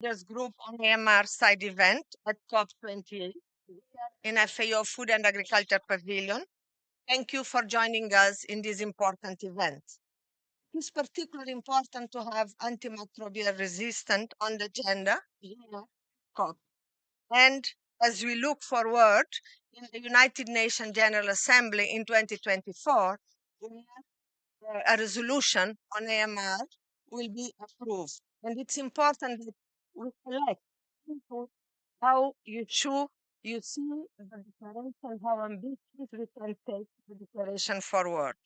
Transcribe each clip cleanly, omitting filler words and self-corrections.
This group on AMR side event at COP28 in FAO Food and Agriculture Pavilion. Thank you for joining us in this important event. It's particularly important to have antimicrobial resistance on the agenda here at COP. And as we look forward in the United Nations General Assembly in 2024, a resolution on AMR will be approved. And it's important that we select input how you see the declaration, how ambitious we can take the declaration forward.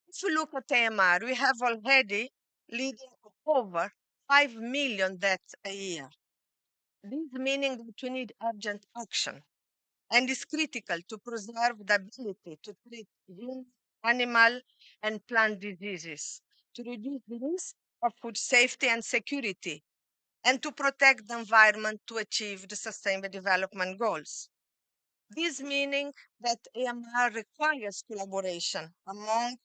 If we look at AMR, we have already leading to over 5 million deaths a year. This meaning that we need urgent action and is critical to preserve the ability to treat human, animal, and plant diseases, to reduce the risk of food safety and security, and to protect the environment to achieve the Sustainable Development Goals. This meaning that AMR requires collaboration among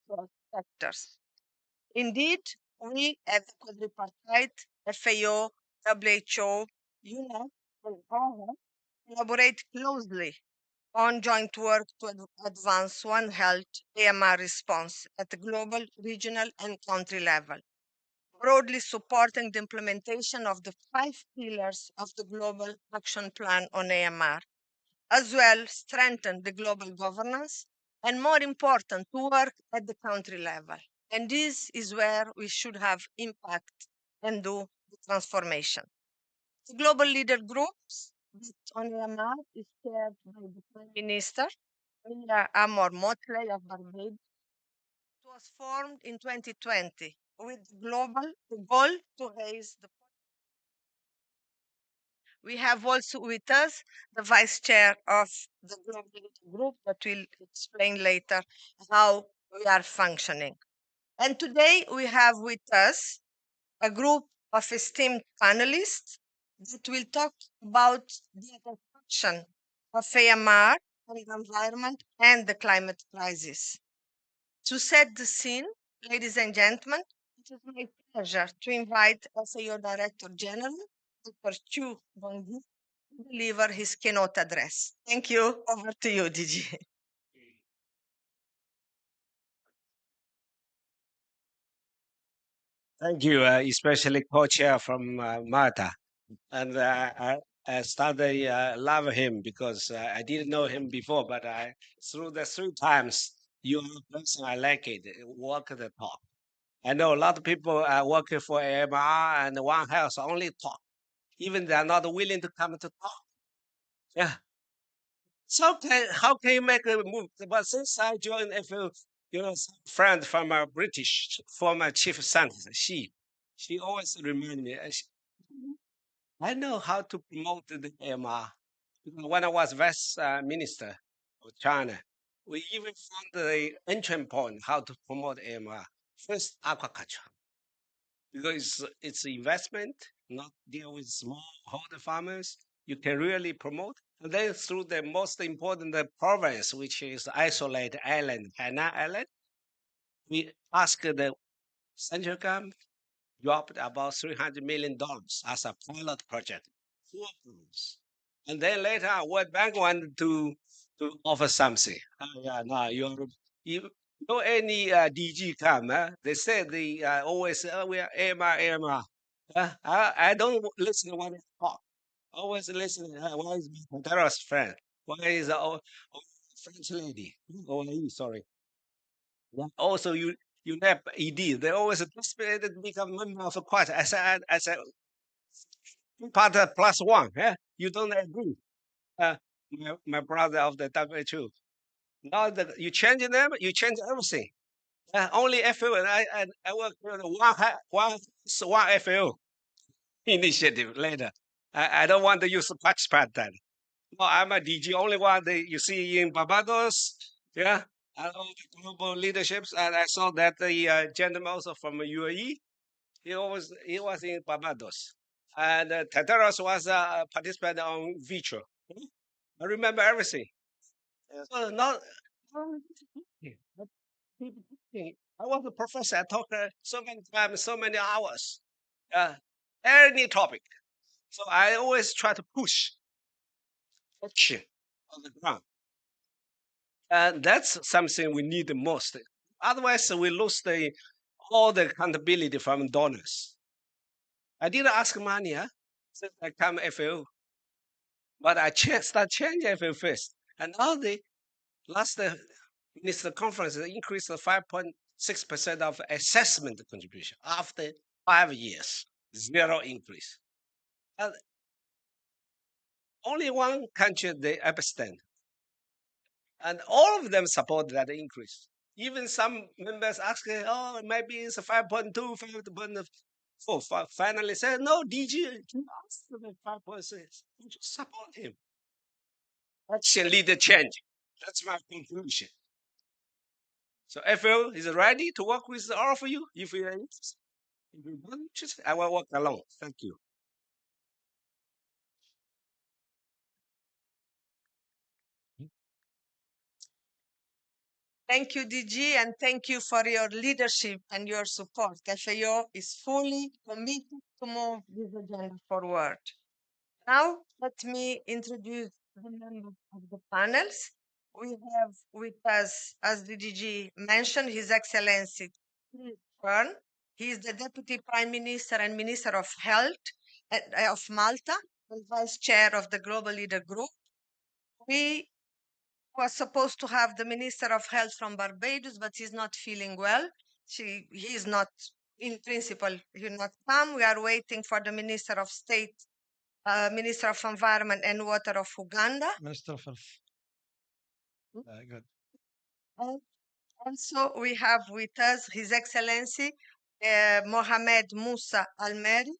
across sectors. Indeed, we at the quadripartite, FAO, WHO, UNEP, and ONU collaborate closely on joint work to advance One Health AMR response at the global, regional, and country level, broadly supporting the implementation of the 5 pillars of the Global Action Plan on AMR, as well strengthen the global governance, and more important, to work at the country level. And this is where we should have impact and do the transformation. The global leader groups that on AMR is chaired by the Prime Minister, AMR Motley of Barbados. It was formed in 2020 with the goal to raise the. We have also with us the vice chair of the global leader group that will explain later how we are functioning. And today we have with us a group of esteemed panelists that will talk about the intersection of AMR and the environment and the climate crisis. To set the scene, ladies and gentlemen, it is my pleasure to invite FAO Director General, Dr. Chu Bongyi, to deliver his keynote address. Thank you. Over to you, DG. Thank you, especially co-chair from Malta. And I started love him because I didn't know him before, but through the 3 times, you are the person I like it, walk the talk. I know a lot of people are working for AMR and One Health only talk. Even they are not willing to come to talk. Yeah. So how can you make a move? But since I joined FL, some friend from a British former chief scientist, she always remind me. I know how to promote the AMR. Because when I was vice minister of China, we even found the entry point how to promote AMR. First, aquaculture, because it's investment, not deal with smallholder farmers. You can really promote. And then through the most important province, which is isolated island, Hainan Island, we asked the central government dropped about $300 million as a pilot project. 4 of those. And then later, World Bank wanted to offer something. Yeah, no, you know any DG come, they say they always we are AMR, AMR. I don't listen when they talk. Always listen. Why is my terrorist friend? Why is French lady? Oh, sorry. Yeah. Also, you have ED. They always desperate to become member of a party. I said, part plus one. Yeah, you don't agree. Uh, my brother of the WHO. Now that you change them, you change everything. Only FAO. And I work with one FAO initiative later. I don't want to use the touchpad then. No, I'm a DG. Only one that you see in Barbados. Yeah. And all the global leaderships. And I saw that the gentleman also from UAE. He was in Barbados. And Tataros was a participant on Vitro. I remember everything. So not only teaching, but people teaching. I was a professor. I taught so many times, so many hours. any topic. So I always try to push action on the ground. And that's something we need the most. Otherwise, we lose all the accountability from donors. I didn't ask money since I come FAO, but I start change FAO first. And now the last minister conference increased the 5.6% of assessment contribution after 5 years, zero increase. And only one country they abstain, and all of them support that increase. Even some members ask, oh, maybe it's a 5.2, 5.4. Finally said, no, DG, you asked for the 5.6. You just support him. Action lead the change. That's my conclusion. So FL is ready to work with all of you if you are interested. If you're not interested, I will work alone. Thank you. Thank you, DG, and thank you for your leadership and your support. FAO is fully committed to move this agenda forward. Now, let me introduce the members of the panels. We have with us, as the DG mentioned, His Excellency Chris Fern. He is the Deputy Prime Minister and Minister of Health of Malta and Vice Chair of the Global Leader Group. We was supposed to have the Minister of Health from Barbados, but he's not feeling well. He is not, in principle, he will not come. We are waiting for the Minister of State, Minister of Environment and Water of Uganda. Minister of Health. Good. And also, we have with us His Excellency Mohamed Musa Almeri,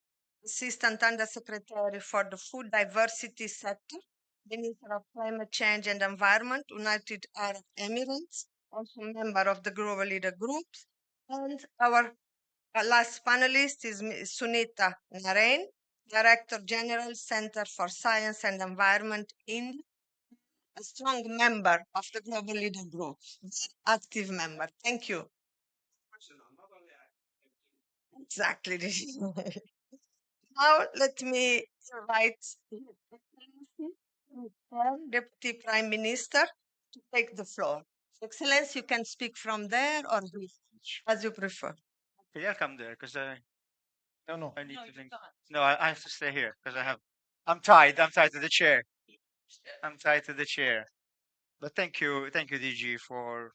Assistant Under Secretary for the Food Diversity Sector, Minister of Climate Change and Environment, United Arab Emirates, also member of the Global Leader Group. And our last panelist is Sunita Narain, Director General, Center for Science and Environment, India, a strong member of the Global Leader Group, very active member. Thank you. Exactly. Now let me invite His Excellency, Deputy Prime Minister, to take the floor. Excellency, you can speak from there or here, as you prefer. Okay, I'll come there because No, no. I need to think. No, I have to stay here because I have. I'm tied. I'm tied to the chair. I'm tied to the chair. But thank you, DG, for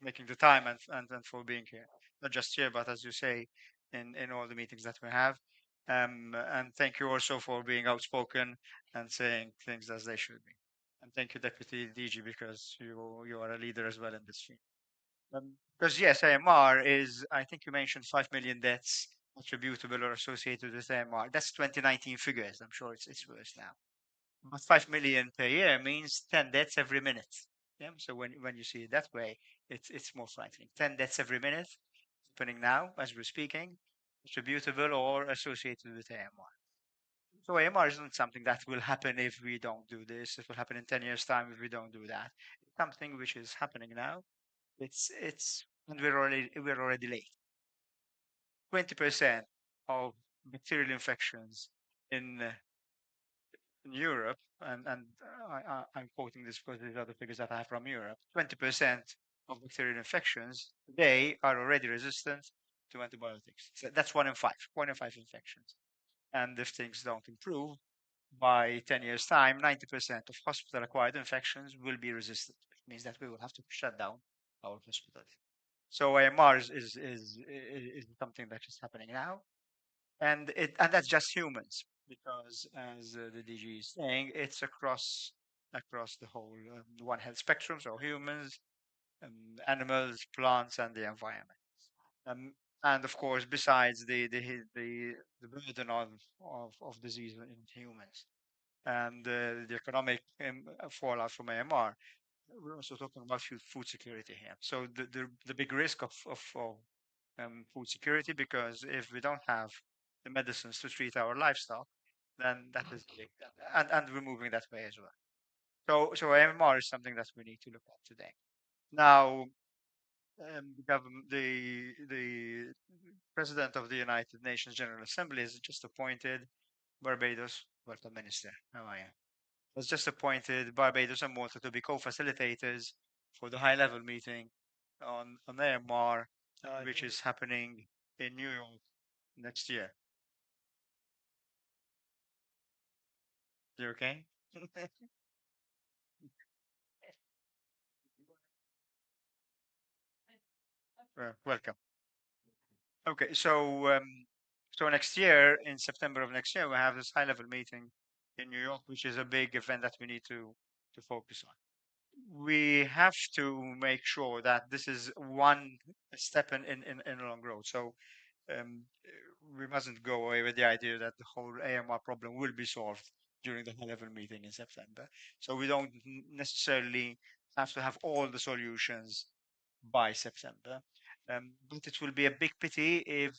making the time and for being here. Not just here, but as you say, in all the meetings that we have. And thank you also for being outspoken and saying things as they should be. And thank you, Deputy DG, because you are a leader as well in this field. Because yes, AMR is, I think you mentioned 5 million deaths attributable or associated with AMR. That's 2019 figures. I'm sure it's worse now. But 5 million per year means 10 deaths every minute. Yeah. So when you see it that way, it's more frightening. 10 deaths every minute happening now as we're speaking, attributable or associated with AMR. So AMR isn't something that will happen if we don't do this. It will happen in 10 years' time if we don't do that. It's something which is happening now. And we're already late. 20% of bacterial infections in in Europe, I'm quoting this because these are the figures that I have from Europe. 20% of bacterial infections today are already resistant to antibiotics. So that's one in five infections. And if things don't improve, by 10 years' time, 90% of hospital-acquired infections will be resistant. It means that we will have to shut down our hospitals. So AMR is something that is happening now, and that's just humans because, as the DG is saying, it's across the whole One Health spectrum. So humans, animals, plants, and the environment. Um, and of course, besides the burden of disease in humans and the economic fallout from AMR, we're also talking about food security here. So the big risk of food security, because if we don't have the medicines to treat our livestock, then that is big, and we're moving that way as well. So AMR is something that we need to look at today. Now, the government, the president of the United Nations General Assembly has just appointed Barbados. Welcome, Minister. How are you? Has just appointed Barbados and Malta to be co-facilitators for the high-level meeting on AMR, which is happening in New York next year. You okay? Welcome. Okay, so next year, in September of next year, we have this high-level meeting in New York, which is a big event that we need to focus on. We have to make sure that this is one step in a long road. So um, we mustn't go away with the idea that the whole AMR problem will be solved during the high-level meeting in September. So we don't necessarily have to have all the solutions by September. But it will be a big pity if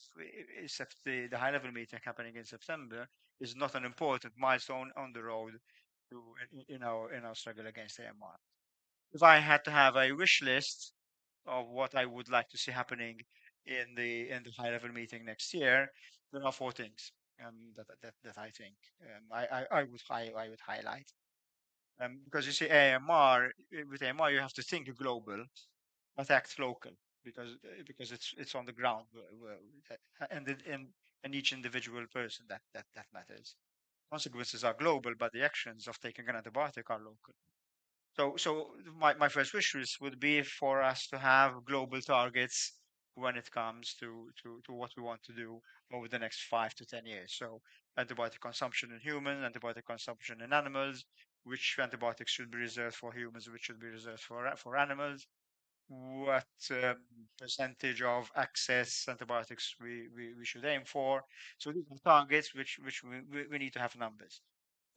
the high-level meeting happening in September is not an important milestone on the road to in our struggle against AMR. If I had to have a wish list of what I would like to see happening in the high-level meeting next year, there are four things that I think I would highlight. Because you see AMR with AMR you have to think global but act local because it's on the ground and each individual person that matters. Consequences are global, but the actions of taking an antibiotic are local. So my first wish would be for us to have global targets when it comes to what we want to do over the next 5 to 10 years. So antibiotic consumption in humans, antibiotic consumption in animals, which antibiotics should be reserved for humans, which should be reserved for animals, what percentage of excess antibiotics we should aim for. So these are targets which we need to have numbers.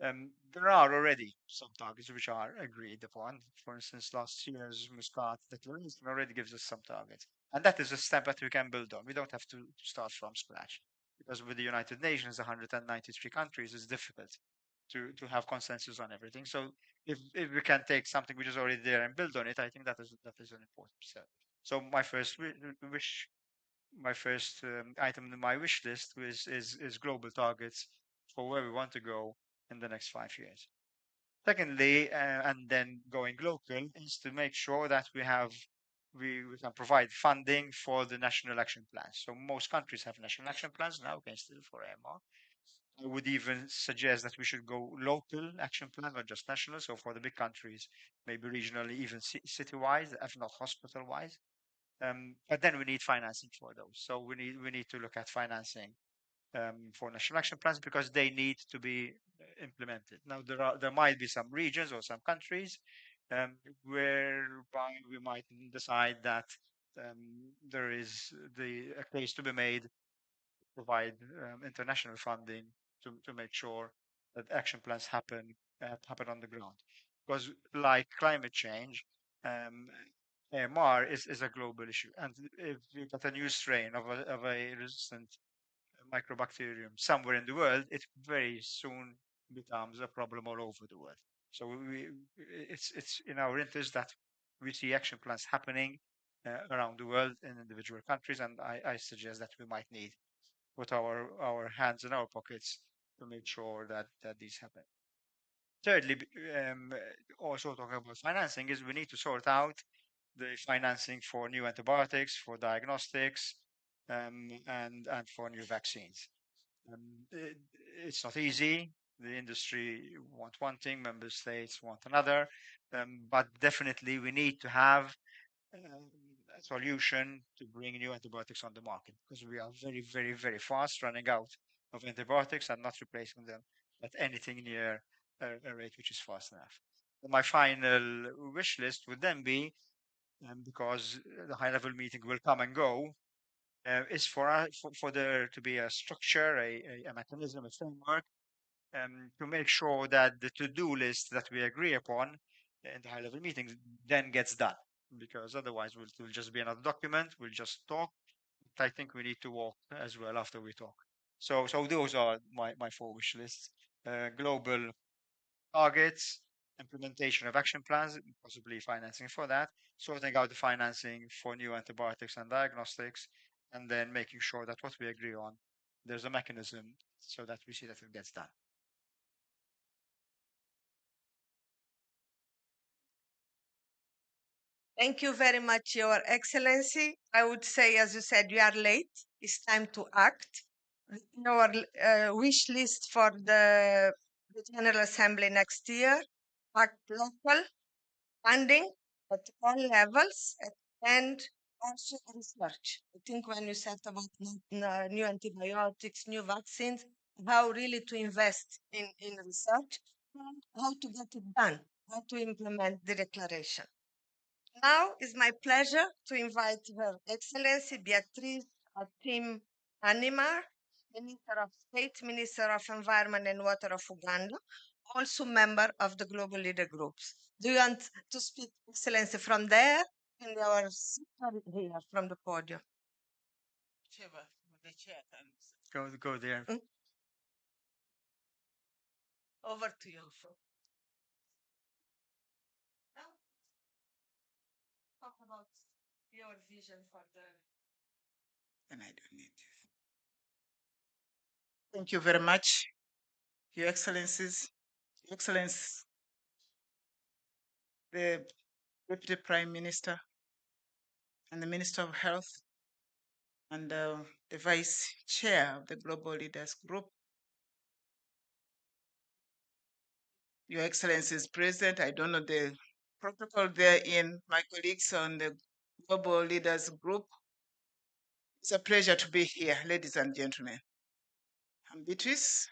There are already some targets which are agreed upon. For instance, last year's Muscat declaration already gives us some targets. And that is a step that we can build on. We don't have to start from scratch. Because with the United Nations, 193 countries, it's difficult to have consensus on everything. So if we can take something which is already there and build on it, I think that is an important step. So my first item in my wish list is global targets for where we want to go in the next 5 years. Secondly, and then going local, is to make sure that we can provide funding for the national action plans. So most countries have national action plans now, okay, still for AMR. I would even suggest that we should go local action plan, not just national. So for the big countries, maybe regionally, even city-wise, if not hospital-wise. But then we need financing for those. So we need to look at financing for national action plans because they need to be implemented. Now there might be some regions or some countries whereby we might decide that there is a case to be made provide international funding to make sure that action plans happen on the ground. Because like climate change, um, AMR is a global issue, and if you get a new strain of a resistant microbacterium somewhere in the world, it very soon becomes a problem all over the world. So it's in our interest that we see action plans happening around the world in individual countries, and I suggest that we might need put our hands in our pockets to make sure that these happen. Thirdly, also talking about financing, is we need to sort out the financing for new antibiotics, for diagnostics, and for new vaccines. It's not easy. The industry want one thing, member states want another, but definitely we need to have a solution to bring new antibiotics on the market because we are very, very, very fast running out of antibiotics and not replacing them at anything near a rate which is fast enough. My final wish list would then be, because the high level meeting will come and go, is for there to be a structure, a mechanism, a framework to make sure that the to-do list that we agree upon in the high-level meetings then gets done. Because otherwise, we'll just be another document. We'll just talk. I think we need to walk as well after we talk. So those are my four wish lists: global targets, implementation of action plans, possibly financing for that, sorting out the financing for new antibiotics and diagnostics, and then making sure that what we agree on, there's a mechanism so that we see that it gets done. Thank you very much, Your Excellency. I would say, as you said, we are late. It's time to act. Our wish list for the General Assembly next year: act local, funding at all levels, and also research. I think when you said about new antibiotics, new vaccines, how really to invest in research, and how to get it done, how to implement the declaration. Now it's my pleasure to invite Her Excellency Beatriz Atim Animar, Minister of State, Minister of Environment and Water of Uganda, also member of the Global Leader Groups. Do you want to speak, Excellency, from there? And our speaker here from the podium. Go there. Over to you. Now, talk about your vision for the. And I don't need this. Thank you very much, Your Excellencies, Your Excellency, the Deputy Prime Minister and the Minister of Health and the Vice Chair of the Global Leaders Group. Your Excellencies present, I don't know the protocol there in my colleagues on the Global Leaders Group. It's a pleasure to be here, ladies and gentlemen. I'm Beatrice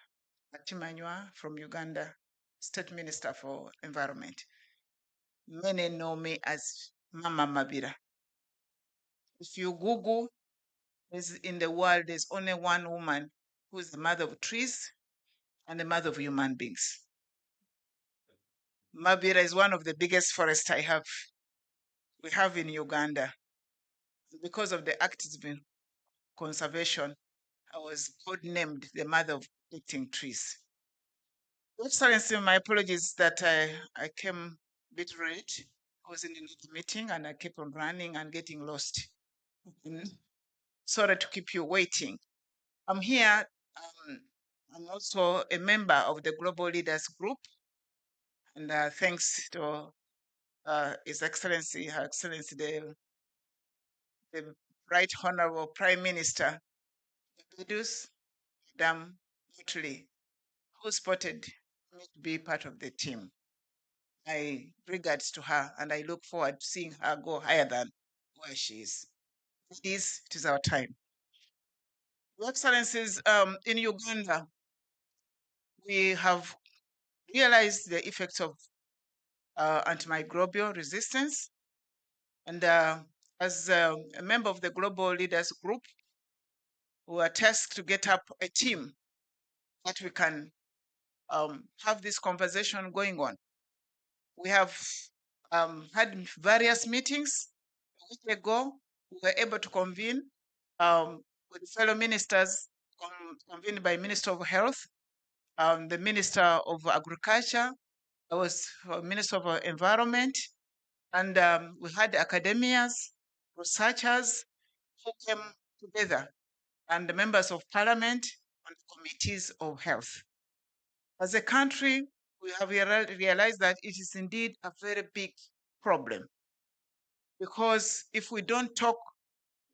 Atimanywa from Uganda, State Minister for Environment. Many know me as Mama Mabira. If you Google, in the world, there's only one woman who's the mother of trees and the mother of human beings. Mabira is one of the biggest forests we have in Uganda. Because of the activism conservation, I was codenamed the mother of protecting trees. Excellency, my apologies that I came a bit late. I was in a meeting and I kept on running and getting lost. Sorry to keep you waiting. I'm here. I'm also a member of the Global Leaders Group. And thanks to His Excellency, Her Excellency, the Right Honorable Prime Minister, Bedus, Madam Mutli, who spotted me to be part of the team. My regards to her, and I look forward to seeing her go higher than where she is. It is our time. Your Excellencies, in Uganda, we have realized the effects of antimicrobial resistance. And as a member of the Global Leaders Group, we were tasked to get up a team that we can have this conversation going on. We have had various meetings. A week ago, we were able to convene with fellow ministers, convened by Minister of Health, the Minister of Agriculture, I was Minister of Environment, and we had academias, researchers who came together, and the members of parliament and committees of health. As a country, we have realized that it is indeed a very big problem, because if we don't talk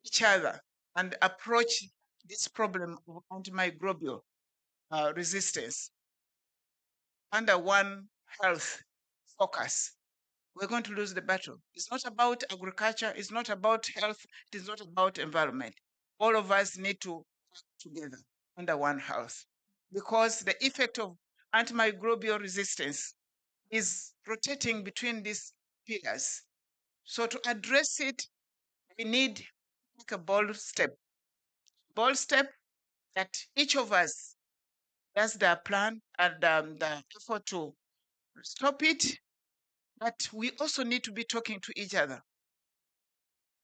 each other and approach this problem of antimicrobial resistance under one health focus, we're going to lose the battle. It's not about agriculture, it's not about health, it is not about environment. All of us need to work together under one health, because the effect of antimicrobial resistance is rotating between these pillars. So to address it, we need to take a bold step that each of us does their plan and the effort to stop it. But we also need to be talking to each other,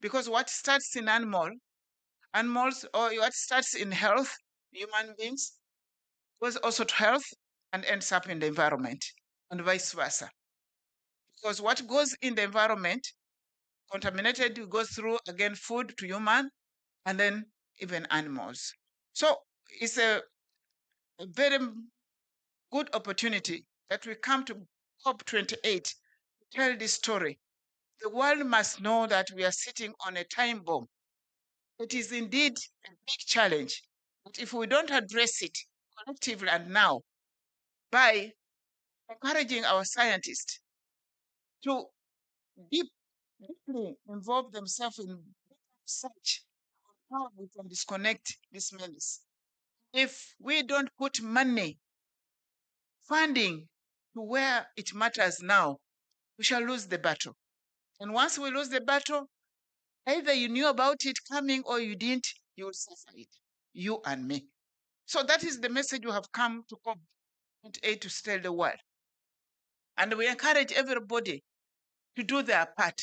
because what starts in animals, or what starts in health, human beings, goes also to health and ends up in the environment, and vice versa. because what goes in the environment, contaminated, goes through again food to human, and then even animals. So it's a very good opportunity that we come to COP28 to tell this story. The world must know that we are sitting on a time bomb. It is indeed a big challenge, but if we don't address it collectively and now by encouraging our scientists to deeply involve themselves in research on how we can disconnect this menace. If we don't put money, funding to where it matters now, we shall lose the battle. And once we lose the battle, either you knew about it coming or you didn't, you will suffer it, you and me. So that is the message we have come to COP28 to tell the world. And we encourage everybody to do their part.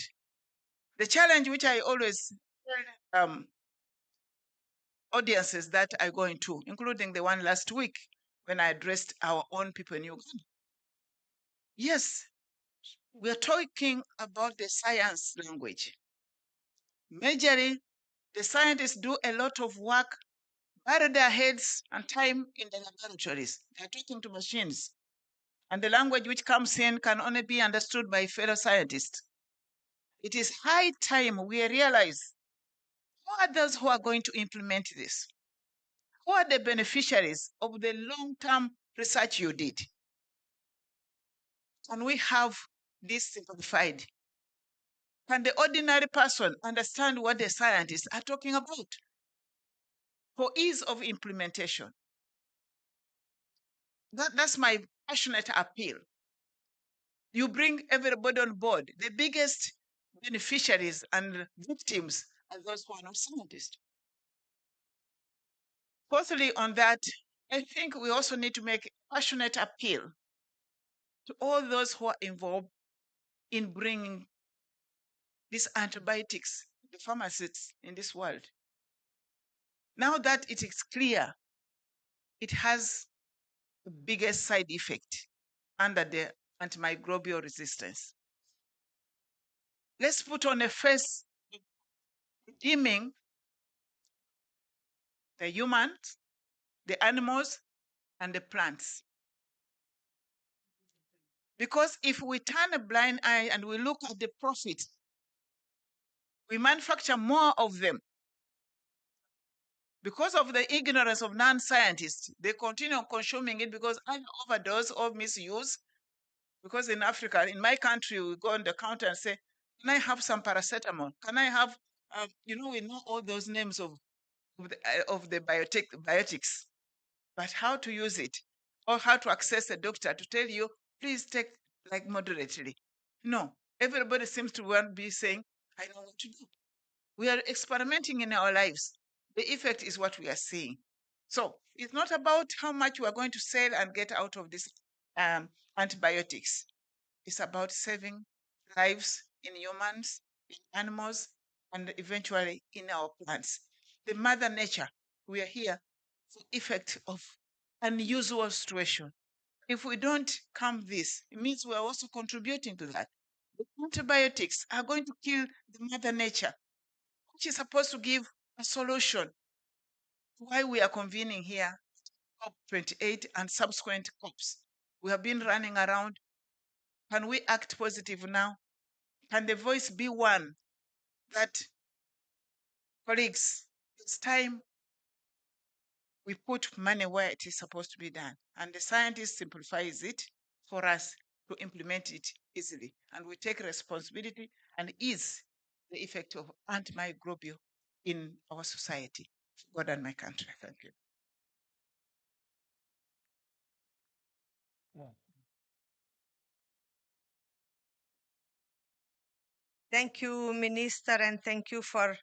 The challenge which I always tell audiences that I go into, including the one last week when I addressed our own people in Uganda. Yes, we are talking about the science language. Majorly, the scientists do a lot of work, bury their heads and time in the laboratories. They're talking to machines. And the language which comes in can only be understood by fellow scientists. It is high time we realize who are those who are going to implement this? Who are the beneficiaries of the long-term research you did? Can we have this simplified? Can the ordinary person understand what the scientists are talking about? For ease of implementation. That's my passionate appeal. You bring everybody on board. The biggest beneficiaries and victims are those who are not scientists. Fourthly, on that, I think we also need to make a passionate appeal to all those who are involved in bringing these antibiotics, the pharmacists in this world. Now that it is clear, it has the biggest side effect under the antimicrobial resistance. Let's put on a face redeeming the humans, the animals, and the plants. Because if we turn a blind eye and we look at the profit, we manufacture more of them. Because of the ignorance of non-scientists, they continue consuming it because either overdose or misuse. Because in Africa, in my country, we go on the counter and say, can I have some paracetamol? Can I have, we know all those names of the biotics, but how to use it or how to access a doctor to tell you, please take like moderately. No, everybody seems to be saying, I know what to do. We are experimenting in our lives. The effect is what we are seeing. So it's not about how much we are going to sell and get out of this antibiotics. It's about saving lives in humans, in animals, and eventually in our plants. The mother nature, we are here for effect of unusual situation. If we don't calm this, it means we are also contributing to that. The antibiotics are going to kill the mother nature, which is supposed to give a solution to why we are convening here, COP28 and subsequent COPs. We have been running around. Can we act positive now? Can the voice be one that, colleagues, it's time we put money where it is supposed to be done. And the scientist simplifies it for us to implement it easily. And we take responsibility and ease the effect of antimicrobial in our society. God and my country. Thank you. Thank you, Minister, and thank you for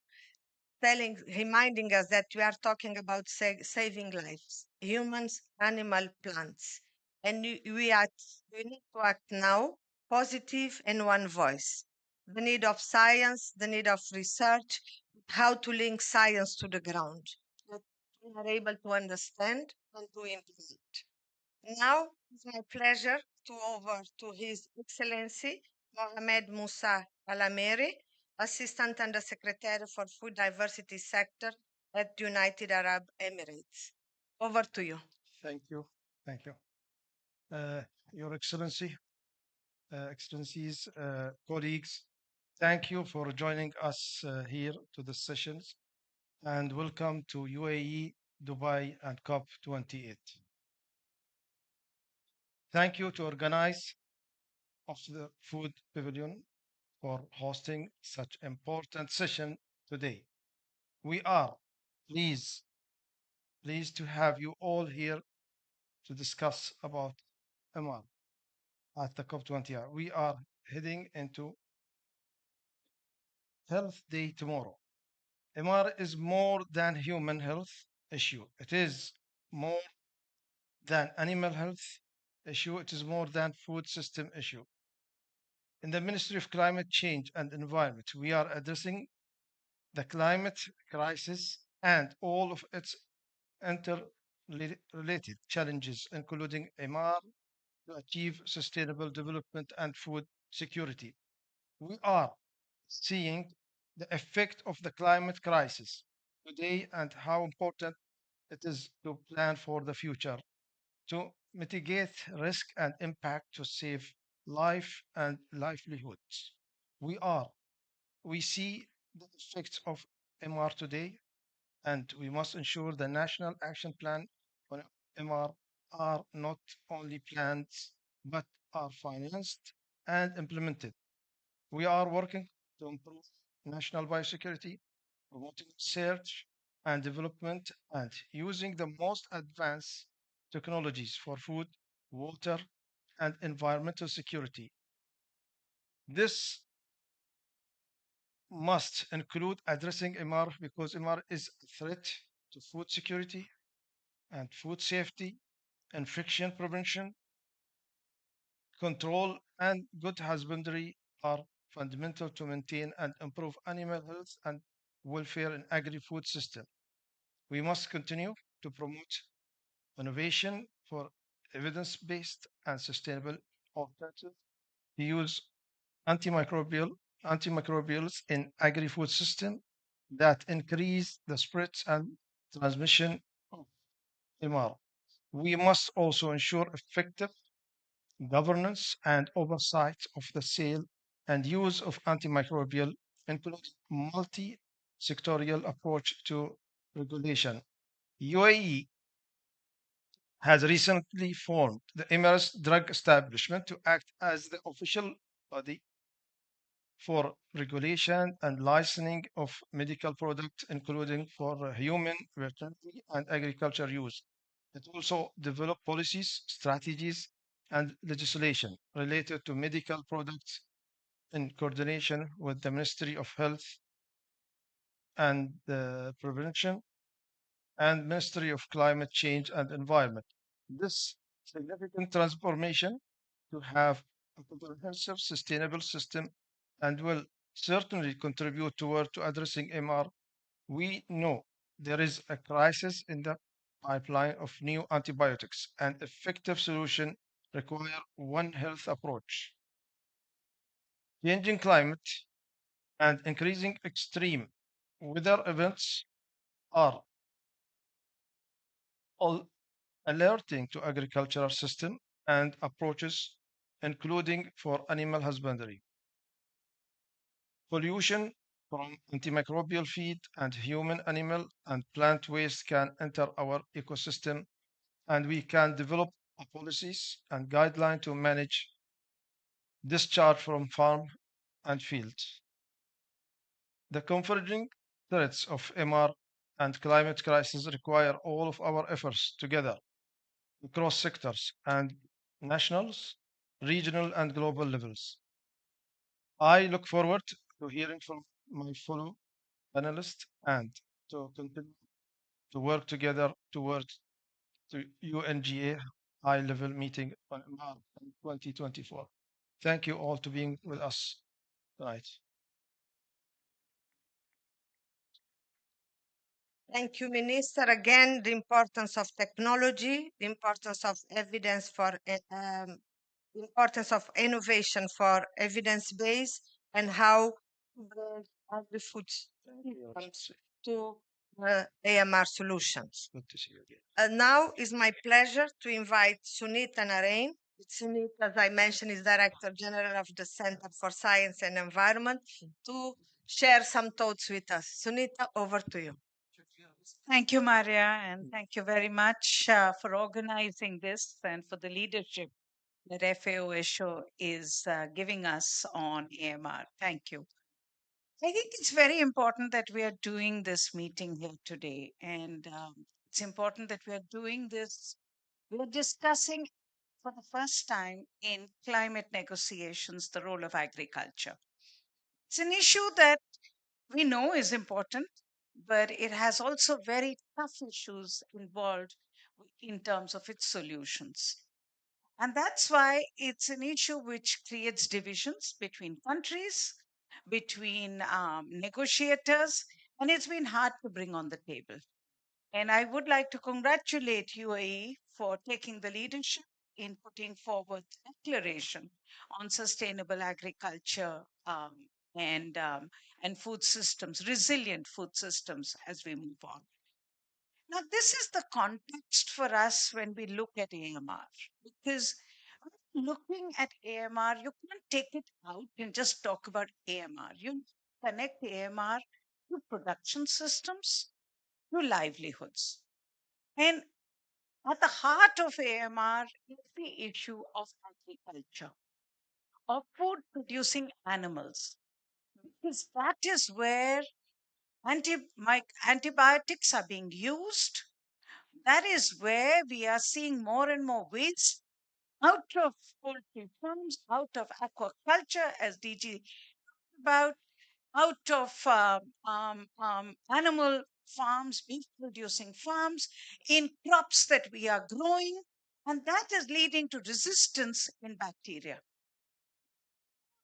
reminding us that we are talking about saving lives, humans, animal, plants. And we need to act now, positive and one voice. The need of science, the need of research, how to link science to the ground, that we are able to understand and to implement. Now, it's my pleasure to over to His Excellency, Mohamed Musa Alameri, Assistant Undersecretary for Food Diversity Sector at United Arab Emirates. Over to you. Thank you. Thank you. Your Excellency, Excellencies, colleagues, thank you for joining us here to the sessions and welcome to UAE, Dubai, and COP28. Thank you to organize of the Food Pavilion for hosting such important session today. We are pleased, pleased to have you all here to discuss about AMR at the COP20. We are heading into Health Day tomorrow. AMR is more than human health issue. It is more than animal health issue. It is more than food system issue. In the Ministry of Climate Change and Environment, we are addressing the climate crisis and all of its interrelated challenges, including AMR, to achieve sustainable development and food security. We are seeing the effect of the climate crisis today and how important it is to plan for the future, to mitigate risk and impact to save life and livelihoods. We are, we see the effects of MR today, and we must ensure the National Action Plan on MR are not only plans, but are financed and implemented. We are working to improve national biosecurity, promoting research and development, and using the most advanced technologies for food, water, and environmental security. This must include addressing MR because MR is a threat to food security and food safety, infection prevention, control, and good husbandry are fundamental to maintain and improve animal health and welfare in agri-food system. We must continue to promote innovation for evidence-based and sustainable alternatives to use antimicrobial antimicrobials in agri-food system that increase the spread and transmission of MR. We must also ensure effective governance and oversight of the sale and use of antimicrobial, including multi-sectorial approach to regulation. UAE has recently formed the Emirates Drug Establishment to act as the official body for regulation and licensing of medical products, including for human, veterinary, and agriculture use. It also developed policies, strategies, and legislation related to medical products in coordination with the Ministry of Health and Prevention and Ministry of Climate Change and Environment. This significant transformation to have a comprehensive, sustainable system and will certainly contribute toward to addressing MR. We know there is a crisis in the pipeline of new antibiotics, and effective solution require one health approach. Changing climate and increasing extreme weather events are all alerting to agricultural system and approaches, including for animal husbandry. Pollution from antimicrobial feed and human, animal, and plant waste can enter our ecosystem, and we can develop policies and guidelines to manage discharge from farm and fields. The converging threats of MR and climate crisis require all of our efforts together across sectors and nationals, regional, and global levels. I look forward to hearing from my fellow panelists and to continue to work together towards the UNGA high-level meeting on MR in 2024. Thank you all to being with us tonight. Thank you, Minister. Again, the importance of technology, the importance of evidence for importance of innovation for evidence base and how to bring agri-food systems to AMR solutions. Good to see you again. Now is my pleasure to invite Sunita Narain. Sunita, as I mentioned, is Director General of the Center for Science and Environment to share some thoughts with us. Sunita, over to you. Thank you, Maria, and thank you very much for organizing this and for the leadership that FAO is giving us on AMR. Thank you. I think it's very important that we are doing this meeting here today, and it's important that we are doing this. We are discussing for the first time in climate negotiations the role of agriculture. It's an issue that we know is important, but it has also very tough issues involved in terms of its solutions. And that's why it's an issue which creates divisions between countries, between negotiators, and it's been hard to bring on the table. And I would like to congratulate UAE for taking the leadership in putting forward the declaration on sustainable agriculture and food systems, resilient food systems as we move on. Now, this is the context for us when we look at AMR, because looking at AMR, you can't take it out and just talk about AMR. You connect AMR to production systems, to livelihoods. And at the heart of AMR is the issue of agriculture, of food producing animals, because that is where antibiotics are being used. That is where we are seeing more and more waste out of poultry farms, out of aquaculture, as DG about, out of animal farms, beef producing farms, in crops that we are growing. And that is leading to resistance in bacteria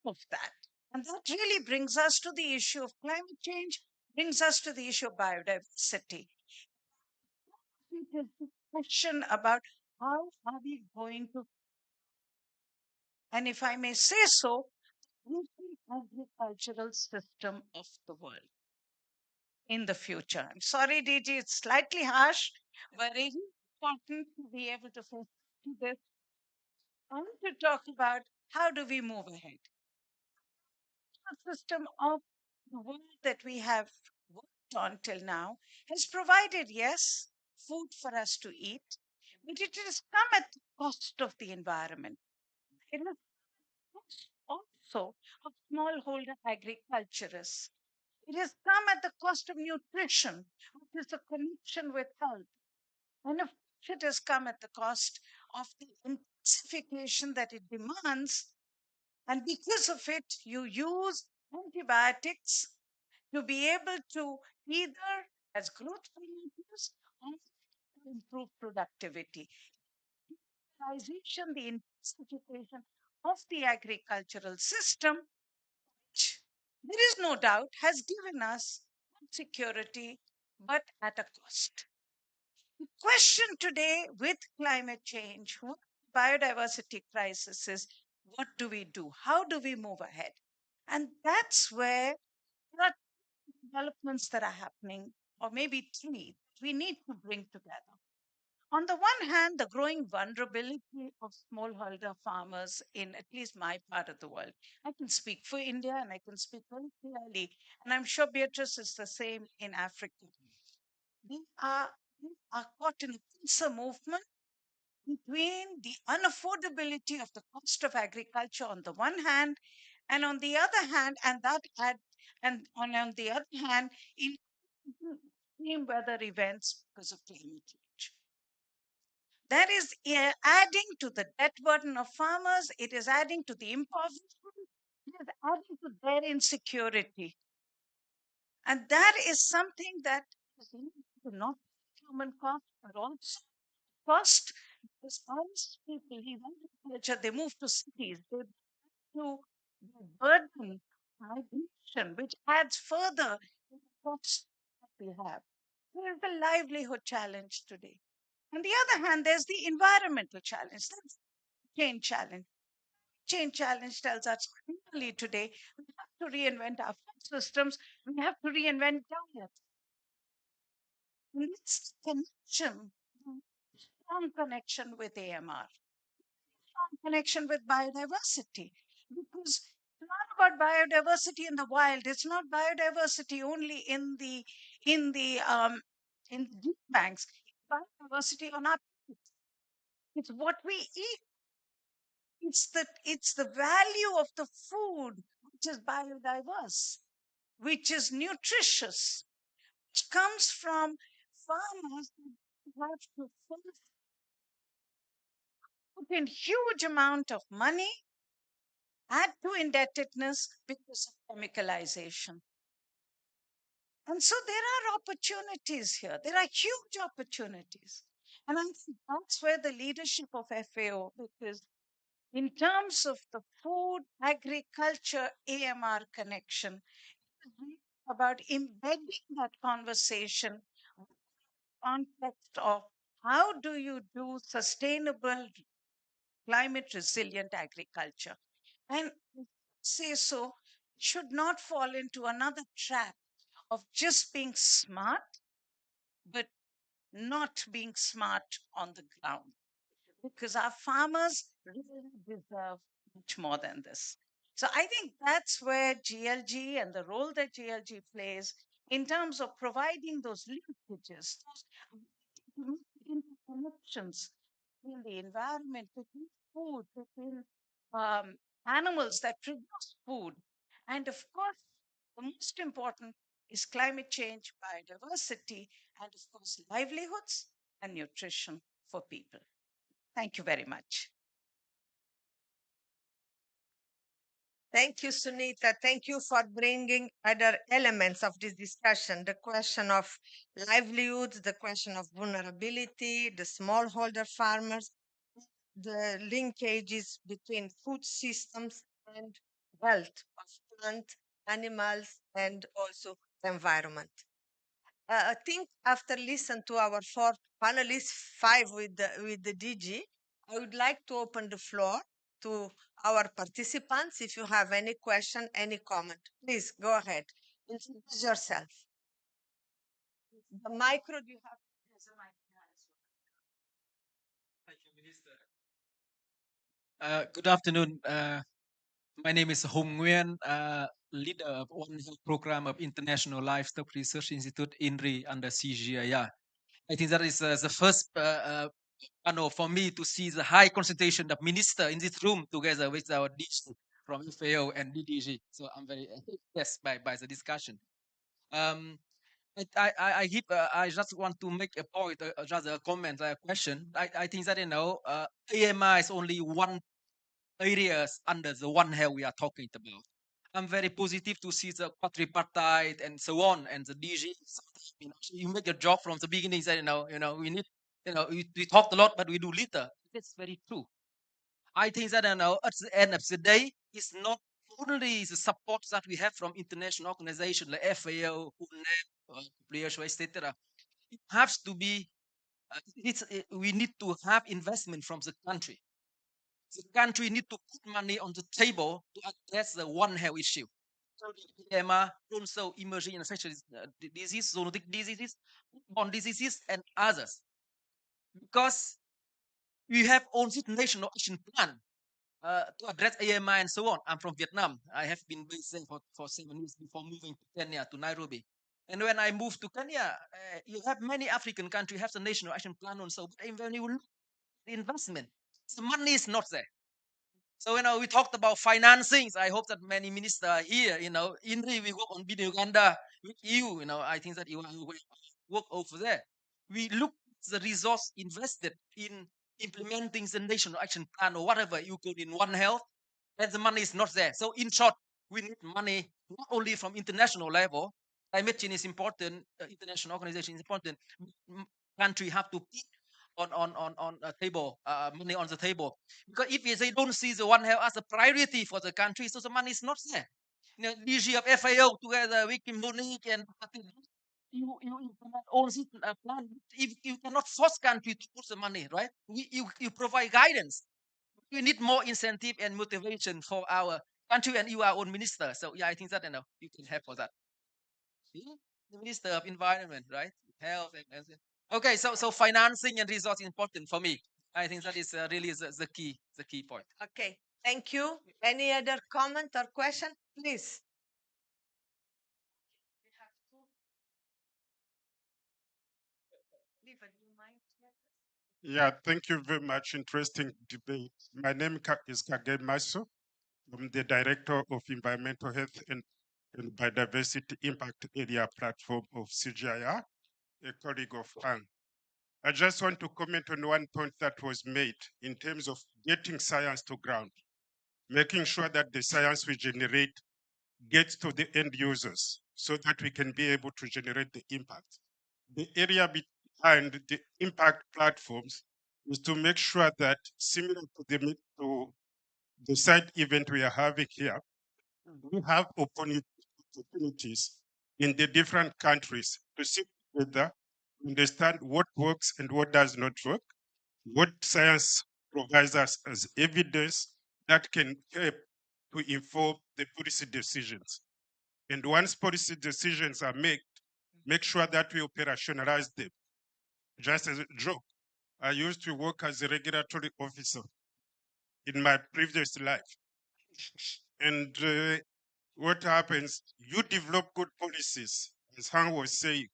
of that. And that really brings us to the issue of climate change, brings us to the issue of biodiversity. It is the question about how are we going to, and if I may say so, agricultural system of the world in the future. I'm sorry, DG, it's slightly harsh, but it is important to be able to focus to this and to talk about how do we move ahead. The system of the world that we have worked on till now has provided, yes, food for us to eat, but it has come at the cost of the environment. It has cost also of smallholder agriculturists. It has come at the cost of nutrition, which is a connection with health. And of course, it has come at the cost of the intensification that it demands. And because of it, you use antibiotics to be able to either as growth promoters or to improve productivity. The intensification of the agricultural system, which there is no doubt has given us food security, but at a cost. The question today with climate change, with biodiversity crisis is what do we do? How do we move ahead? And that's where there are developments that are happening, or maybe three, we need to bring together. On the one hand, the growing vulnerability of smallholder farmers in at least my part of the world. I can speak for India and I can speak very clearly, and I'm sure Beatrice is the same in Africa. We are, we are caught in a pincer movement between the unaffordability of the cost of agriculture on the one hand, and on the other hand, on the other hand, in extreme weather events because of climate change. That is adding to the debt burden of farmers. It is adding to the impoverishment. It is adding to their insecurity. And that is something that is linked to not human cost, but also cost. Because most people leave agriculture, they move to cities, they to the burden migration, which adds further to the cost that we have. There is the livelihood challenge today. On the other hand, there's the environmental challenge, that's the change challenge. Change challenge tells us clearly today we have to reinvent our food systems, we have to reinvent diets. And it's connection, strong connection with AMR, strong connection with biodiversity. Because it's not about biodiversity in the wild. It's not biodiversity only in deep banks. It's biodiversity on our planet. It's what we eat. It's the value of the food which is biodiverse, which is nutritious, which comes from farmers who have to first put in huge amount of money, add to indebtedness because of chemicalization. And so there are opportunities here. There are huge opportunities. And I think that's where the leadership of FAO, because in terms of the food, agriculture, AMR connection, it's really about embedding that conversation in the context of how do you do sustainable, climate resilient agriculture. And say so, should not fall into another trap of just being smart, but not being smart on the ground. Because our farmers really deserve much more than this. So I think that's where GLG and the role that GLG plays in terms of providing those linkages, those interconnections between the environment, between food, between animals that produce food. And of course, the most important is climate change, biodiversity, and of course, livelihoods and nutrition for people. Thank you very much. Thank you, Sunita. Thank you for bringing other elements of this discussion. The question of livelihoods, the question of vulnerability, the smallholder farmers, the linkages between food systems and health of plant, animals, and also environment. I think after listen to our four panelists, five with the DG, I would like to open the floor to our participants. If you have any question, any comment, please go ahead. Introduce yourself. The micro, do you have? There's a mic here as well. Thank you, Minister. Good afternoon. My name is Hong Nguyen, leader of One Health Program of International Livestock Research Institute, INRI, under CGIAR. I think that is the first panel for me to see the high concentration of minister in this room together with our DG from FAO and DDG. So I'm very impressed by the discussion. I just want to make a point, rather a comment, a question. I think that, AMR is only one areas under the One Health we are talking about. I'm very positive to see the quadripartite and so on, and the DG. You make your job from the beginning. That we need, we talked a lot, but we do little. That's very true. I think that at the end of the day, it's not only the support that we have from international organizations like FAO, UNEP, etc. It has to be. We need to have investment from the country. The country need to put money on the table to address the One Health issue. AMR, also emerging infectious disease, zoonotic diseases, borne diseases, and others. Because we have only national action plan to address AMI and so on. I'm from Vietnam. I have been based there for 7 years before moving to Kenya, to Nairobi. And when I moved to Kenya, you have many African countries have the national action plan on so, but when you look at the investment, the money is not there. So, we talked about financings. I hope that many ministers are here. INRI, we work on Bidin Uganda with you. I think that you work over there. We look at the resource invested in implementing the national action plan or whatever you call in One Health, and the money is not there. So, in short, we need money not only from international level. Climate change is important. International organization is important. Country have to put on a table, money on the table. Because if they don't see the One Health as a priority for the country, so the money is not there. DG of FAO together with Monique and you implement all this plan. If you cannot force country to put the money, right? You provide guidance. we need more incentive and motivation for our country, and you are own minister. So yeah, I think that you can help for that. Yeah, the Minister of Environment, right? Health okay. So financing and resource important for me. I think that is really the key point. Okay, thank you. Any other comment or question, please? Yeah, thank you very much. Interesting debate. My name is Kage Maso. I'm the Director of Environmental Health and Biodiversity Impact Area Platform of CGIAR, a colleague of Ang. I just want to comment on one point that was made in terms of getting science to ground, making sure that the science we generate gets to the end users so that we can be able to generate the impact. The area behind the impact platforms is to make sure that similar to the side event we are having here, we have opportunities in the different countries to sit together, understand what works and what does not work, what science provides us as evidence that can help to inform the policy decisions. And once policy decisions are made, make sure that we operationalize them. Just as a joke, I used to work as a regulatory officer in my previous life. And what happens, you develop good policies, as Han was saying,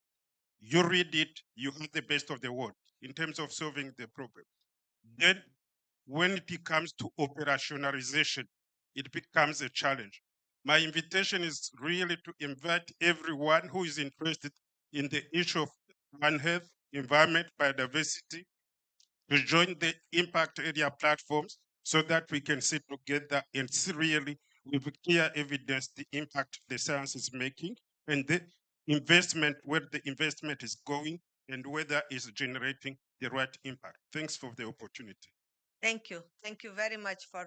you read it, you have the best of the world in terms of solving the problem. Then when it comes to operationalization, it becomes a challenge. My invitation is really to invite everyone who is interested in the issue of One Health, environment, biodiversity, to join the impact area platforms so that we can sit together and see really with clear evidence the impact the science is making and the investment, where the investment is going and whether it's generating the right impact. Thanks for the opportunity. Thank you. Thank you very much for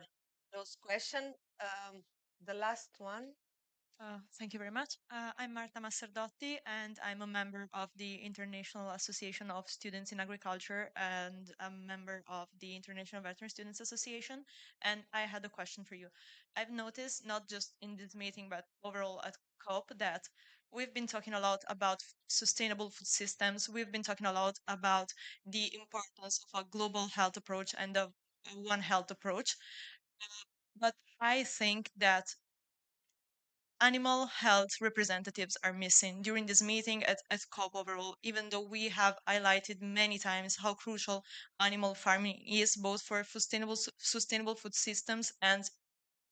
those questions. The last one. Thank you very much. I'm Marta Maserdotti, and I'm a member of the International Association of Students in Agriculture and a member of the International Veterinary Students Association. And I had a question for you. I've noticed, not just in this meeting, but overall at COP, that we've been talking a lot about sustainable food systems. We've been talking a lot about the importance of a global health approach and a One Health approach. But I think that animal health representatives are missing during this meeting at COP overall, even though we have highlighted many times how crucial animal farming is, both for sustainable food systems and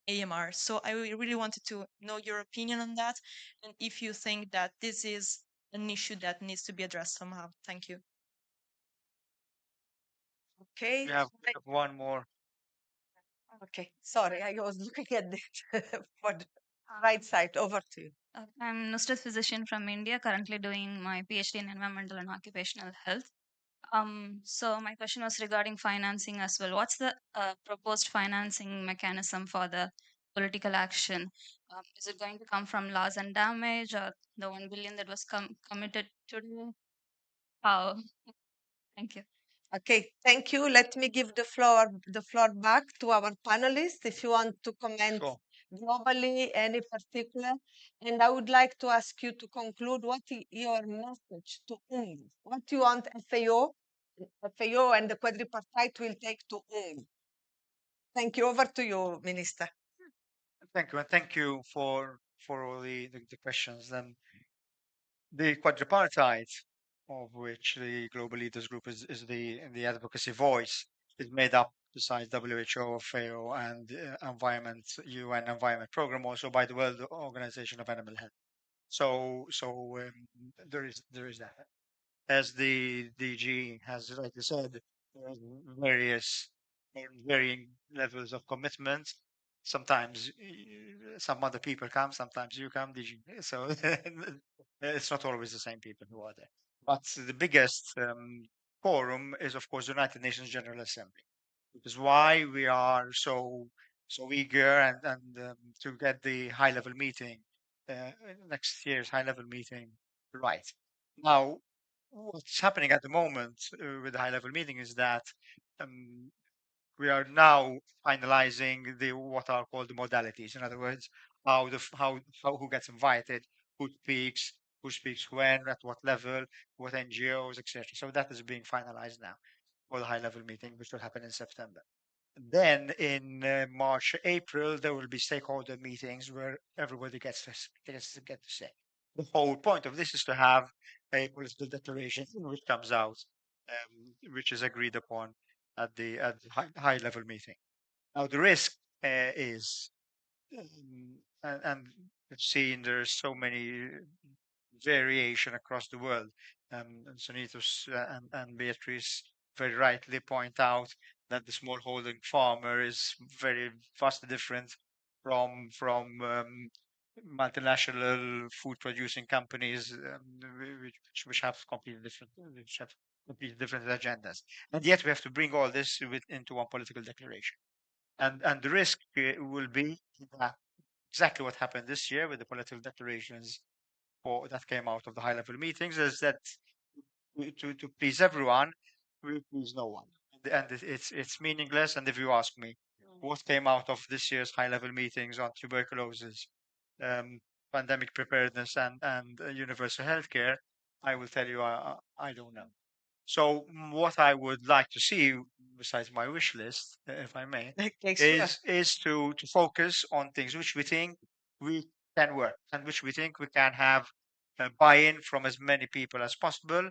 AMR. So I really wanted to know your opinion on that, and if you think that this is an issue that needs to be addressed somehow. Thank you. Okay. We have one more. Okay. Sorry, I was looking at the for the right side. Over to you. I'm Nusrat physician from India, currently doing my PhD in environmental and occupational health. So my question was regarding financing as well. What's the proposed financing mechanism for the political action? Is it going to come from loss and damage, or the 1 billion that was committed today? How? Thank you. Okay, thank you. Let me give the floor back to our panelists if you want to comment Sure. globally, any particular. And I would like to ask you to conclude what your message to UNGA, what you want FAO and the quadripartite will take to UNGA. Thank you. Over to you, Minister. Thank you, and thank you for all the questions. And the quadripartite, of which the Global Leaders Group is the advocacy voice, is made up, besides WHO, FAO, and UN Environment Program, also by the World Organization of Animal Health. So there is that. As the DG has rightly said, there are various varying levels of commitment. Sometimes some other people come, sometimes you come, DG. So it's not always the same people who are there. But the biggest forum is, of course, the United Nations General Assembly, which is why we are so eager and to get the high level meeting, next year's high level meeting right. Now, what's happening at the moment with the high level meeting is that we are now finalizing what are called the modalities. In other words, how who gets invited, who speaks when, at what level, what NGOs, etc. So that is being finalized now for the high level meeting, which will happen in September. Then in March, April, there will be stakeholder meetings where everybody gets to get to say. The whole point of this is to have a political declaration which comes out, which is agreed upon at the high level meeting. Now the risk is, and we've seen there's so many variation across the world. And Sonitos and Beatrice very rightly point out that the smallholding farmer is very vastly different from multinational food producing companies, which have completely different agendas. And yet we have to bring all this into one political declaration. And the risk will be that exactly what happened this year with the political declarations that came out of the high level meetings is that to please everyone, we please no one. And it's meaningless. And if you ask me what came out of this year's high level meetings on tuberculosis, um, pandemic preparedness, and universal healthcare, I will tell you I don't know. So what I would like to see, besides my wish list, if I may, Okay, sure. is to focus on things which we think we can work and which we think we can have buy-in from as many people as possible,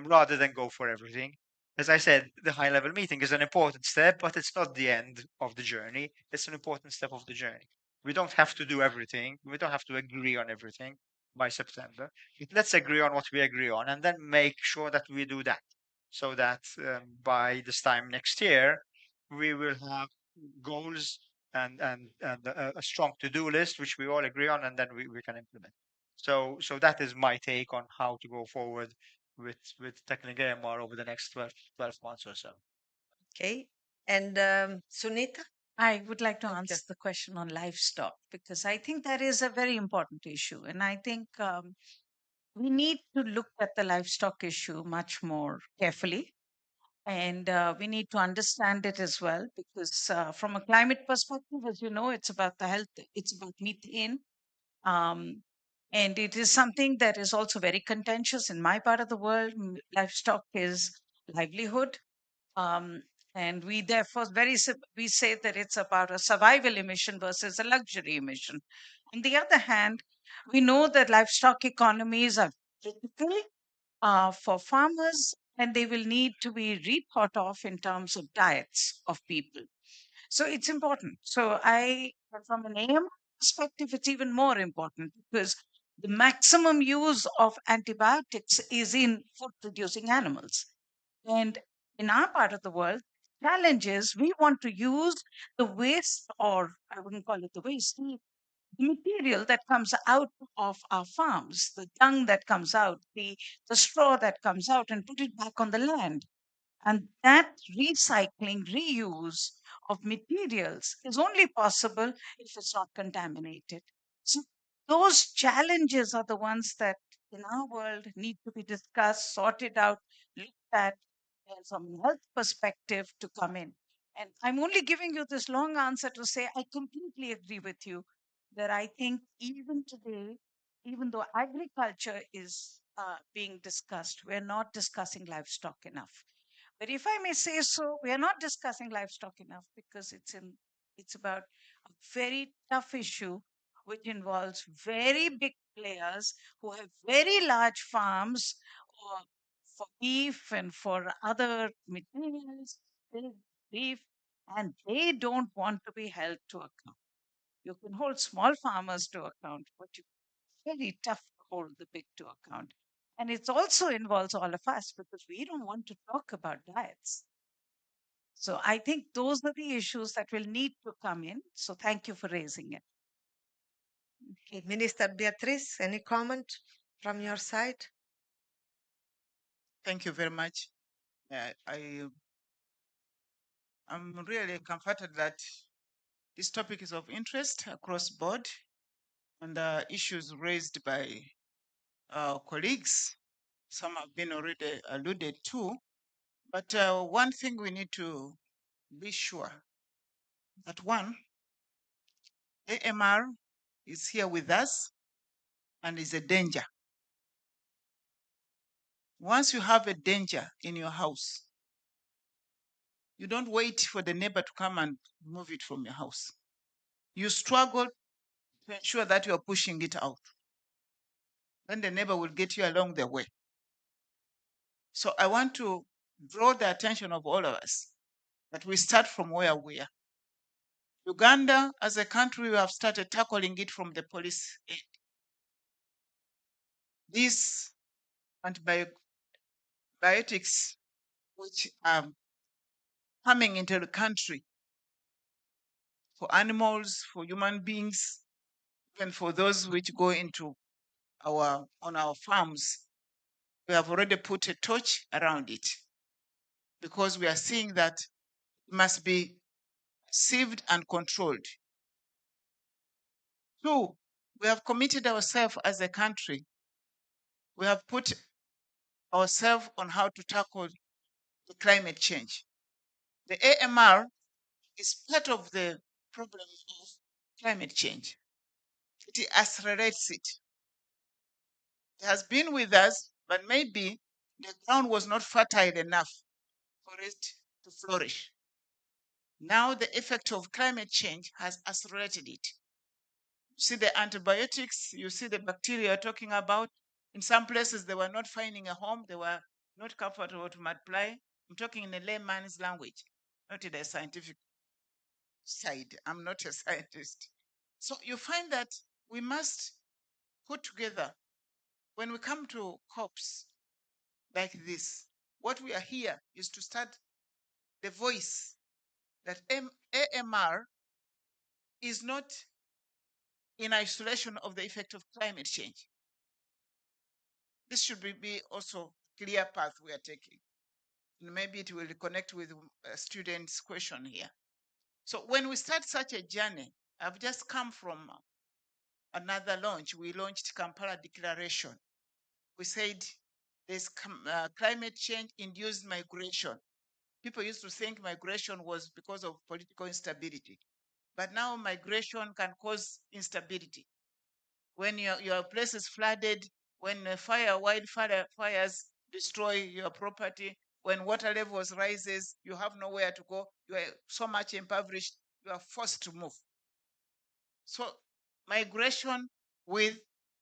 rather than go for everything. As I said, the high-level meeting is an important step, but it's not the end of the journey. It's an important step of the journey. We don't have to do everything. We don't have to agree on everything by September. Let's agree on what we agree on, and then make sure that we do that, so that by this time next year we will have goals and a strong to-do list which we all agree on, and then we can implement. So that is my take on how to go forward with tackling AMR over the next 12 months or so. Okay. And Sunita? I would like to Okay. answer the question on livestock because I think that is a very important issue. And I think we need to look at the livestock issue much more carefully. And we need to understand it as well because, from a climate perspective, as you know, it's about the health, it's about methane. Um, and it is something that is also very contentious in my part of the world. Livestock is livelihood. Um, and we therefore we say that it's about a survival emission versus a luxury emission. On the other hand, we know that livestock economies are critical for farmers, and they will need to be rethought of in terms of diets of people. So it's important. From an AM perspective, it's even more important because the maximum use of antibiotics is in food producing animals. And in our part of the world, challenge is we want to use the waste, or I wouldn't call it the waste, the material that comes out of our farms, the dung that comes out, the straw that comes out, and put it back on the land. And that recycling, reuse of materials is only possible if it's not contaminated. So those challenges are the ones that in our world need to be discussed, sorted out, looked at, and from a health perspective to come in. And I'm only giving you this long answer to say I completely agree with you that I think even today, even though agriculture is being discussed, we're not discussing livestock enough. But if I may say so, we are not discussing livestock enough because it's about a very tough issue which involves very big players who have very large farms for beef and for other materials, pig, beef, and they don't want to be held to account. You can hold small farmers to account, but it's very tough to hold the big to account. And it also involves all of us because we don't want to talk about diets. So I think those are the issues that will need to come in. So thank you for raising it. Okay. Minister Beatrice, any comment from your side? Thank you very much. I'm really comforted that this topic is of interest across board, and the issues raised by colleagues, some have been already alluded to. But one thing we need to be sure that one, AMR is here with us and is a danger. Once you have a danger in your house, you don't wait for the neighbor to come and move it from your house. You struggle to ensure that you are pushing it out. Then the neighbor will get you along the way. So I want to draw the attention of all of us that we start from where we are. Uganda, as a country, we have started tackling it from the police end. These antibiotics, which are coming into the country for animals, for human beings, even for those which go into on our farms, we have already put a torch around it because we are seeing that it must be sieved and controlled. Two, we have committed ourselves as a country. We have put ourselves on how to tackle the climate change. The AMR is part of the problem of climate change. It accelerates it. It has been with us, but maybe the ground was not fertile enough for it to flourish. Now the effect of climate change has accelerated it. You see the antibiotics, you see the bacteria you're talking about. In some places, they were not finding a home, they were not comfortable to multiply. I'm talking in a layman's language, not in a scientific side. I'm not a scientist. So you find that we must put together, when we come to COPs like this, what we are here is to start the voice that AMR is not in isolation of the effect of climate change. This should be also clear path we are taking. And maybe it will connect with a student's question here. So when we start such a journey, I've just come from another launch. We launched Kampala Declaration. We said there's climate change induced migration. People used to think migration was because of political instability, but now migration can cause instability. When your place is flooded, when wildfires destroy your property, when water levels rises, you have nowhere to go, you are so much impoverished, you are forced to move. So migration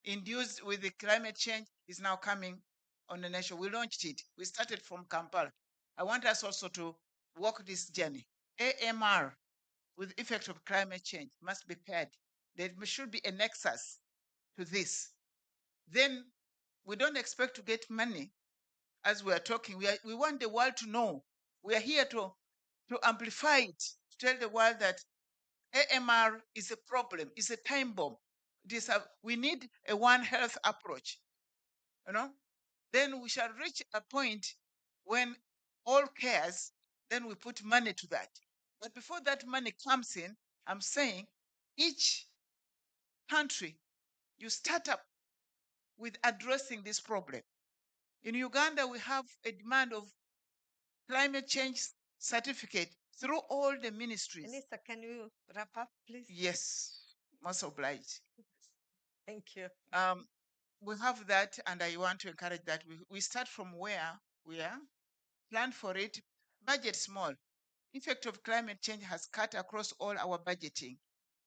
induced with the climate change is now coming on the nation. We launched it. We started from Kampala. I want us also to walk this journey. AMR with effect of climate change must be paired. There should be a nexus to this. Then we don't expect to get money as we are talking. We want the world to know. We are here to amplify it, to tell the world that AMR is a problem, is a time bomb. We need a One Health approach. Then we shall reach a point when all cares, then we put money to that. But before that money comes in, I'm saying each country, you start up with addressing this problem. In Uganda, we have a demand of climate change certificate through all the ministries. Minister, can you wrap up, please? Yes, most obliged. Thank you. We have that, and I want to encourage that. We start from where we are, plan for it, budget small. Effect of climate change has cut across all our budgeting.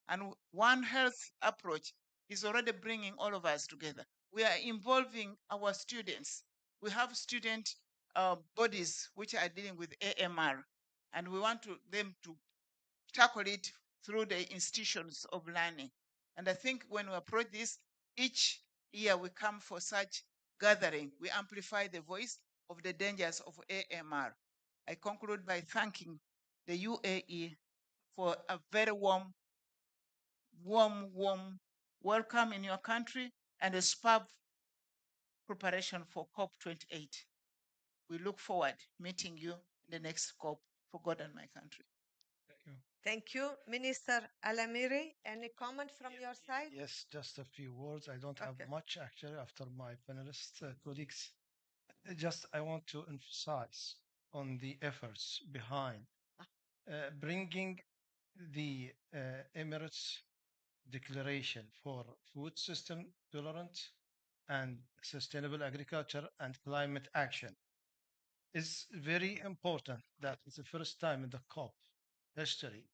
And One Health approach is already bringing all of us together. We are involving our students. We have student bodies which are dealing with AMR, and we want them to tackle it through the institutions of learning. And I think when we approach this, each year we come for such gathering, we amplify the voice of the dangers of AMR. I conclude by thanking the UAE for a very warm welcome in your country and a superb preparation for COP28. We look forward meeting you in the next COP for God and my country. Thank you. Thank you. Minister Alamiri, any comment from your side? Yes, just a few words. I don't have Okay. much actually after my panelist colleagues. Just I want to emphasize on the efforts behind bringing the Emirates Declaration for Food System Tolerance and Sustainable Agriculture and Climate Action is very important. That it's the first time in the COP history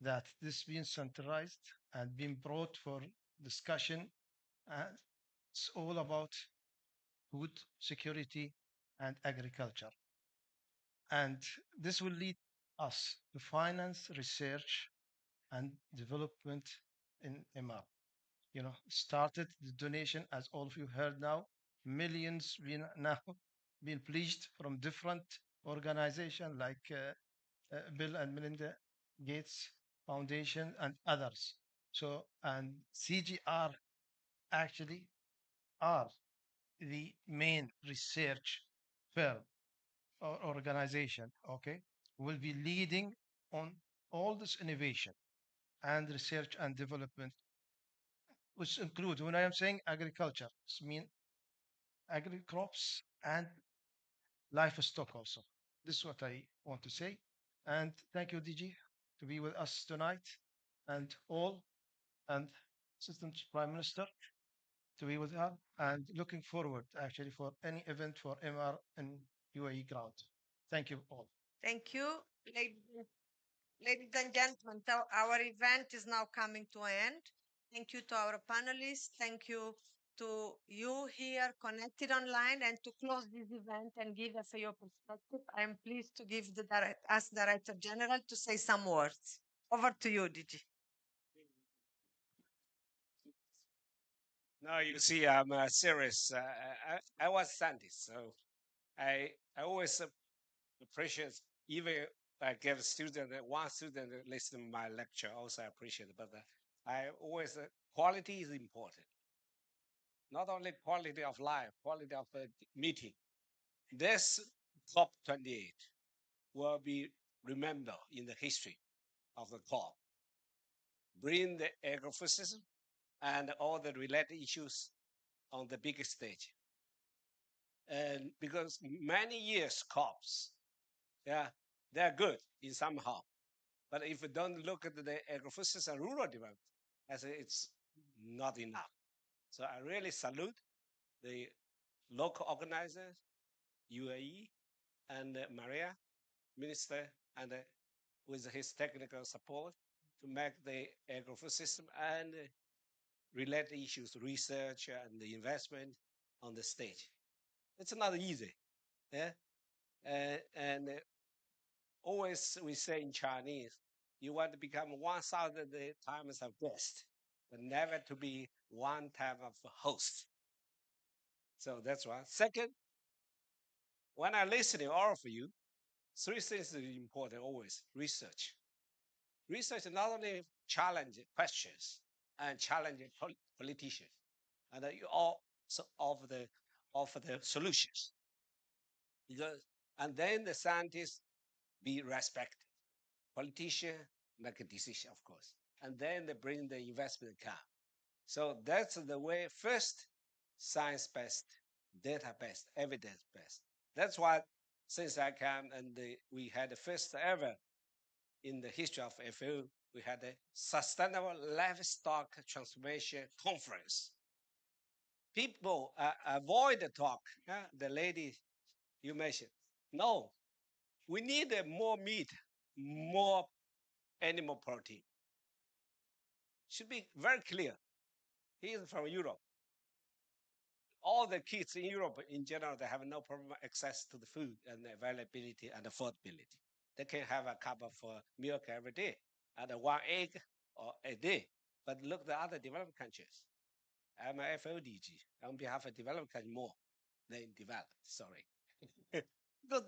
that this being centralized and being brought for discussion. And it's all about food security and agriculture. And this will lead us to finance research and development in MR. Started the donation, as all of you heard now, millions being now being pledged from different organizations like Bill and Melinda Gates Foundation and others. So, and CGR actually are the main research firm or organization, okay, will be leading on all this innovation and research and development, which include, when I am saying agriculture, it's mean agri crops and livestock also. This is what I want to say. And thank you, DG, to be with us tonight, and all, and Assistant Prime Minister to be with her, and looking forward actually for any event for MR in UAE ground. Thank you all. Thank you. Ladies and gentlemen, our event is now coming to an end. Thank you to our panelists. Thank you to you here connected online. And to close this event and give us your perspective, I'm pleased to give the Director General to say some words. Over to you, DG. No, you see, I'm serious. I was scientist, so I always appreciate, even I give one student listen to my lecture, also I appreciate it. But I always, quality is important. Not only quality of life, quality of meeting. This COP28 will be remembered in the history of the COP. Bring the agrifood and all the related issues on the big stage. And because many years COPs, yeah, they're good in somehow. But if you don't look at the agrifood and rural development, I say it's not enough. So I really salute the local organizers, UAE, and Maria, Minister, and with his technical support to make the agrifood system and related issues, research and the investment on the stage. It's not easy. Yeah. And always we say in Chinese, you want to become 1,000 times of guest, but never to be one time of host. So that's one. Second, when I listen to all of you, three things are important always. Research. Research not only challenge questions and challenge politicians, and you also offer the solutions. Because, and then the scientists be respected. Politicians make a decision, of course, and then they bring the investment come. So that's the way. First, science-based, data-based, evidence-based. That's why since I came and we had the first ever in the history of FAO, we had a sustainable livestock transformation conference. People avoid the talk. The lady you mentioned. No, we need more meat, more animal protein. Should be very clear. He is from Europe. All the kids in Europe, in general, they have no problem access to the food and availability and affordability. They can have a cup of milk every day and one egg or a day. But look at the other developed countries. I'm a FODG on behalf of developed countries more than developed. Sorry. Because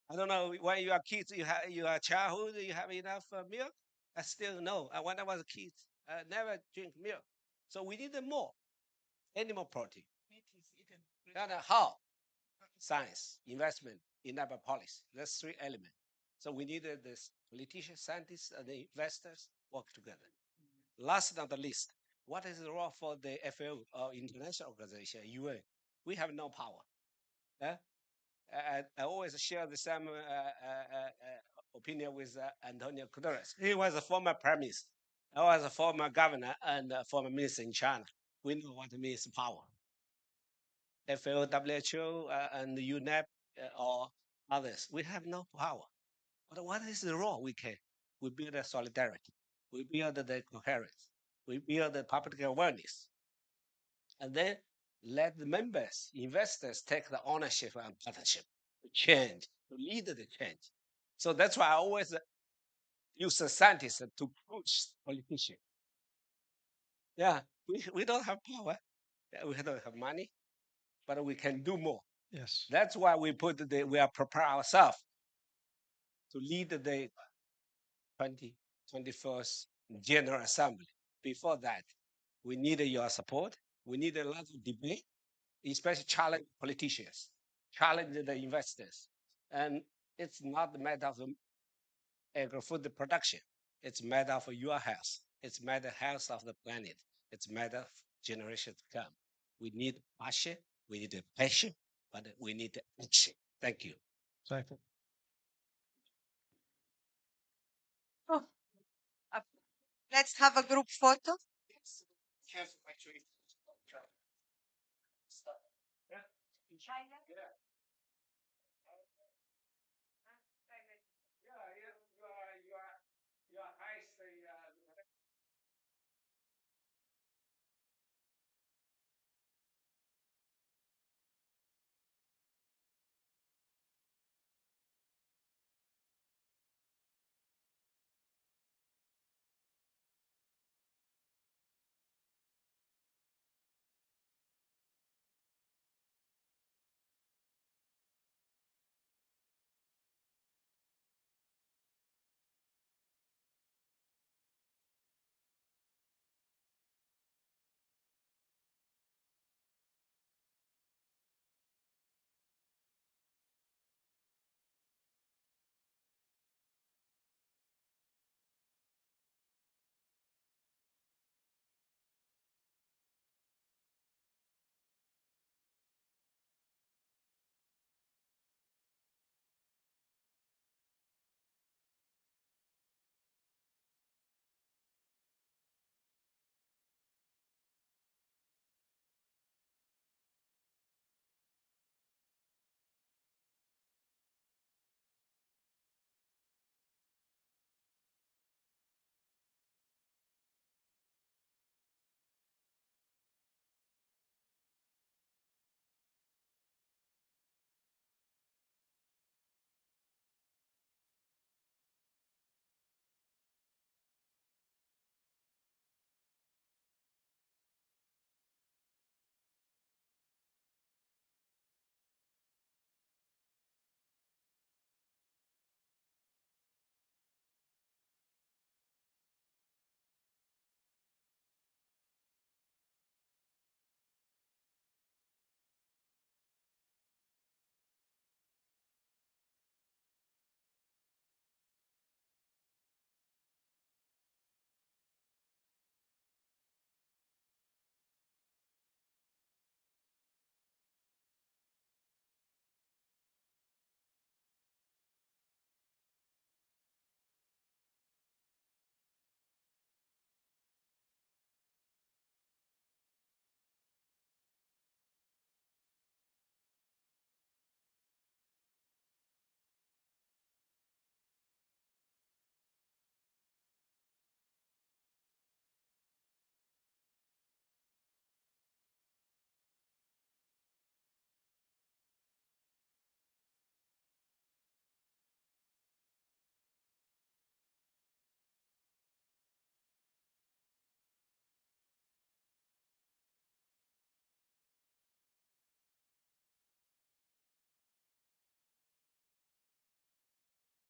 I don't know, when you are kids, you are childhood, you have enough milk. I still know. When I was a kid, I never drink milk. So we need more animal protein. Meat is eaten. And how? Science, investment, enable policy. That's three elements. So we needed this politicians, scientists, and the investors work together. Last but not the least, what is the role for the FAO or international organization, UN? We have no power. I always share the same opinion with Antonio Guterres. He was a former prime minister. I was a former governor and a former minister in China. We know what it means power. FAO, WHO, and UNEP or others, we have no power. But what is the role we can? We build a solidarity. We build the coherence. We build the public awareness. And then let the members, investors take the ownership and partnership to change, to lead the change. So that's why I always use the scientists to push politicians. Yeah, we don't have power. We don't have money, but we can do more. Yes. That's why we we are prepare ourselves to lead the 21st General Assembly. Before that, we need your support. We need a lot of debate, especially challenge politicians, challenge the investors. And it's not a matter of agri-food production. It's a matter of your health. It's a matter of health of the planet. It's a matter of generations to come. We need passion. We need a passion, but we need action. Thank you. Thank you. Oh, let's have a group photo.